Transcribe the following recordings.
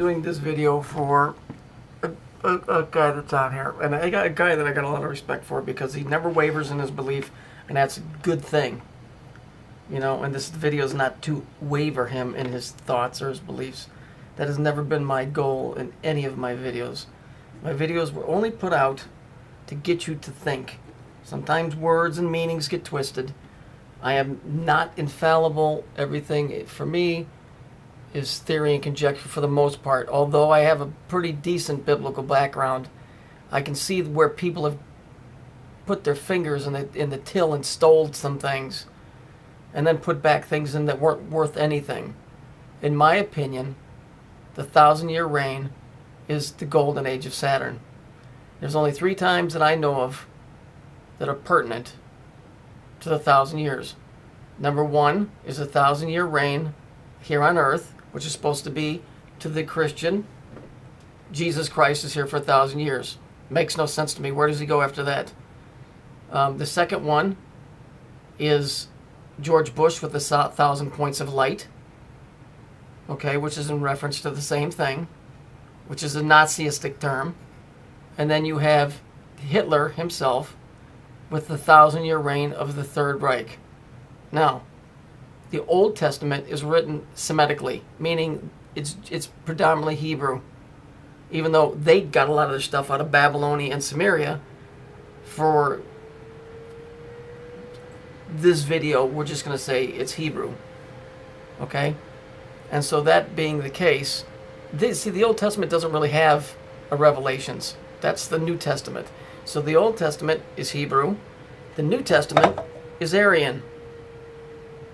Doing this video for a guy that's on here, and I got a guy that I got a lot of respect for because he never wavers in his belief, and that's a good thing. You know, and this video is not to waver him in his thoughts or his beliefs. That has never been my goal in any of my videos. My videos were only put out to get you to think. Sometimes words and meanings get twisted. I am not infallible. Everything for me is theory and conjecture for the most part. Although I have a pretty decent biblical background, I can see where people have put their fingers in the till and stole some things, and then put back things in that weren't worth anything. In my opinion, the 1,000-year reign is the golden age of Saturn. There's only 3 times that I know of that are pertinent to the 1,000 years. Number 1 is a 1,000-year reign here on earth, which is supposed to be to the Christian. Jesus Christ is here for 1,000 years. Makes no sense to me. Where does he go after that? The second one is George Bush with the 1,000 points of light, okay, which is in reference to the same thing, which is a Nazistic term. And then you have Hitler himself with the 1,000-year reign of the Third Reich. Now, the Old Testament is written Semitically, meaning it's predominantly Hebrew, even though they got a lot of their stuff out of Babylonia and Samaria. For this video, we're just going to say it's Hebrew, okay? And so that being the case, the Old Testament doesn't really have a Revelations. That's the New Testament. So the Old Testament is Hebrew. The New Testament is Aryan,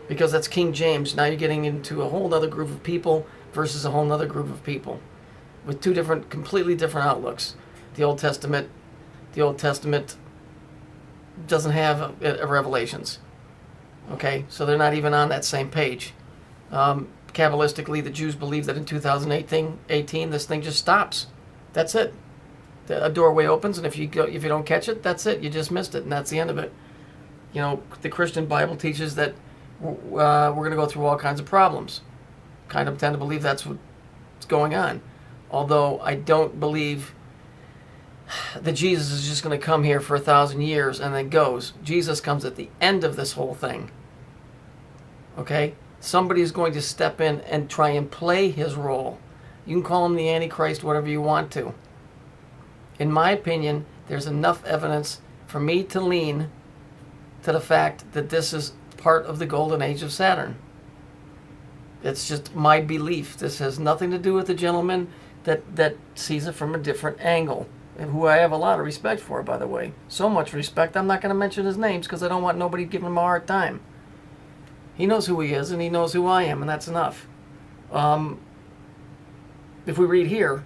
because that's King James. Now you're getting into a whole other group of people versus a whole other group of people with two completely different outlooks. The Old Testament doesn't have a Revelations. Okay, so they're not even on that same page. Kabbalistically, the Jews believe that in 2018, this thing just stops. That's it. A doorway opens, and if you don't catch it, that's it. You just missed it, and that's the end of it. You know, the Christian Bible teaches that we're going to go through all kinds of problems. Kind of tend to believe that's what's going on. Although I don't believe that Jesus is just going to come here for 1,000 years and then goes. Jesus comes at the end of this whole thing. Okay? Somebody is going to step in and try and play his role. You can call him the Antichrist, whatever you want to. In my opinion, there's enough evidence for me to lean to the fact that this is part of the golden age of Saturn. It's just my belief. This has nothing to do with the gentleman that sees it from a different angle, and who I have a lot of respect for, by the way. So much respect, I'm not going to mention his names because I don't want nobody giving him a hard time. He knows who he is, and he knows who I am, and that's enough. If we read here,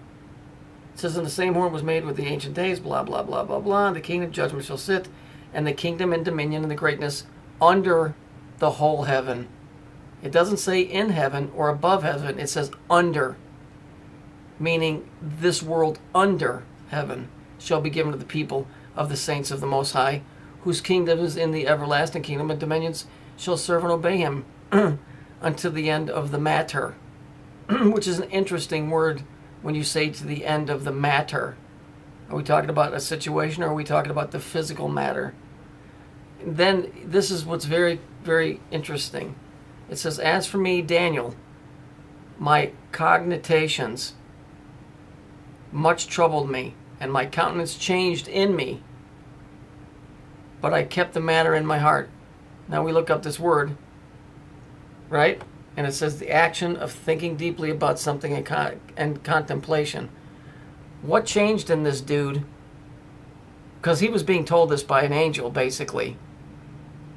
it says, "And the same horn was made with the ancient days, blah, blah, blah, blah, blah. The kingdom of judgment shall sit, and the kingdom and dominion and the greatness under the whole heaven." It doesn't say in heaven or above heaven. It says under, meaning this world under heaven shall be given to the people of the saints of the Most High, whose kingdom is in the everlasting kingdom, and dominions shall serve and obey him unto the end of the matter, which is an interesting word when you say to the end of the matter. Are we talking about a situation, or are we talking about the physical matter? Then this is what's very, very interesting. It says, "As for me, Daniel, my cogitations much troubled me, and my countenance changed in me, but I kept the matter in my heart." Now we look up this word, right? And it says the action of thinking deeply about something and contemplation. What changed in this dude? Because he was being told this by an angel, basically.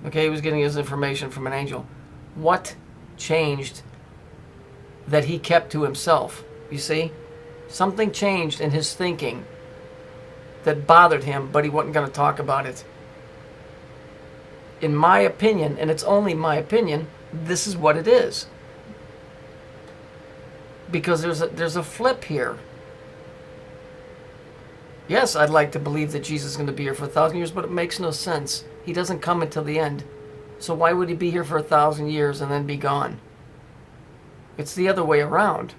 Okay, he was getting his information from an angel. What changed that he kept to himself? You see? Something changed in his thinking that bothered him, but he wasn't going to talk about it. In my opinion, and it's only my opinion, this is what it is. Because there's a flip here. Yes, I'd like to believe that Jesus is going to be here for 1,000 years, but it makes no sense. He doesn't come until the end. So why would he be here for 1,000 years and then be gone? It's the other way around.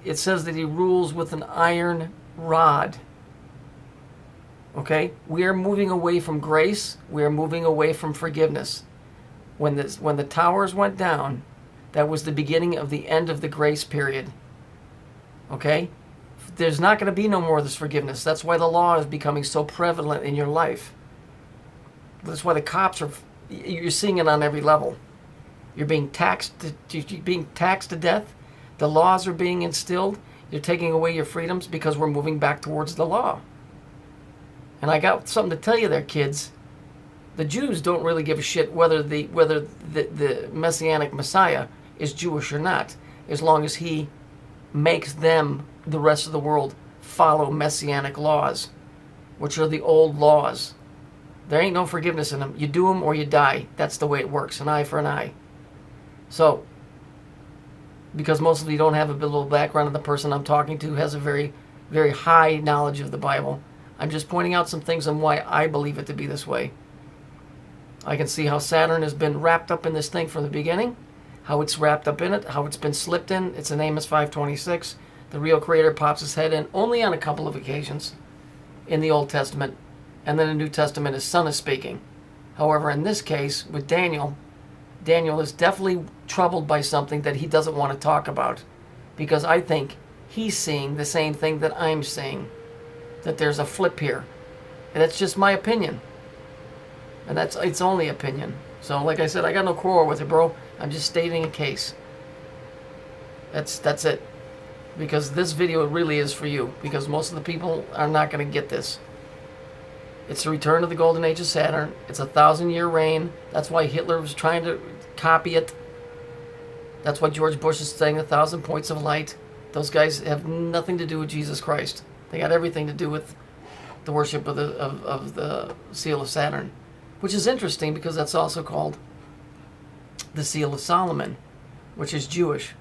it says that he rules with an iron rod. Okay? We are moving away from grace. We are moving away from forgiveness. When the towers went down, that was the beginning of the end of the grace period. Okay? There's not going to be no more of this forgiveness. That's why the law is becoming so prevalent in your life. That's why the cops are, you're seeing it on every level. You're being taxed to death. The laws are being instilled. You're taking away your freedoms because we're moving back towards the law. And I got something to tell you there, kids. The Jews don't really give a shit whether the Messianic Messiah is Jewish or not, as long as he makes them, the rest of the world, follow Messianic laws, which are the old laws. There ain't no forgiveness in them. You do them or you die. That's the way it works, an eye for an eye. So, because most of you don't have a biblical background, and the person I'm talking to has a very, very high knowledge of the Bible, I'm just pointing out some things on why I believe it to be this way. I can see how Saturn has been wrapped up in this thing from the beginning, how it's wrapped up in it, how it's been slipped in. It's in Amos 5:26. The real creator pops his head in only on a couple of occasions in the Old Testament, and then in the New Testament his son is speaking. However, in this case, with Daniel is definitely troubled by something that he doesn't want to talk about, because I think he's seeing the same thing that I'm seeing, that there's a flip here. And that's just my opinion. And it's only opinion. So like I said, I got no quarrel with it, bro. I'm just stating a case. That's it. Because this video really is for you. Because most of the people are not going to get this. It's the return of the golden age of Saturn. It's a 1,000-year reign. That's why Hitler was trying to copy it. That's why George Bush is saying 1,000 points of light. Those guys have nothing to do with Jesus Christ. They got everything to do with the worship of the seal of Saturn. Which is interesting because that's also called the seal of Solomon, which is Jewish.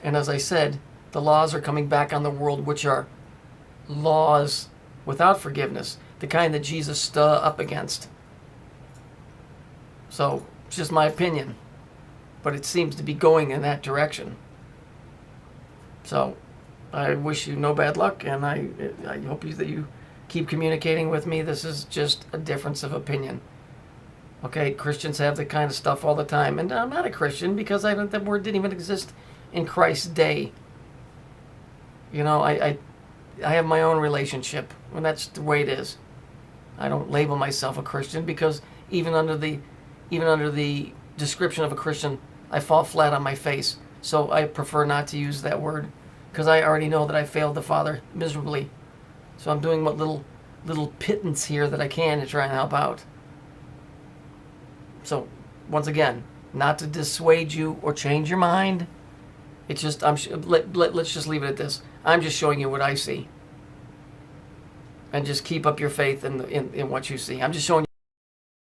And as I said, the laws are coming back on the world, which are laws without forgiveness, the kind that Jesus stood up against. So, it's just my opinion. But it seems to be going in that direction. So, I wish you no bad luck, and I hope that you keep communicating with me. This is just a difference of opinion. Okay, Christians have that kind of stuff all the time. And I'm not a Christian because that word didn't even exist in Christ's day. You know, I have my own relationship, and that's the way it is. I don't label myself a Christian because even under the description of a Christian, I fall flat on my face. So I prefer not to use that word because I already know that I failed the Father miserably. So I'm doing what little pittance here that I can to try and help out. So once again, not to dissuade you or change your mind. It's just let's just leave it at this. I'm just showing you what I see. And just keep up your faith in what you see. I'm just showing you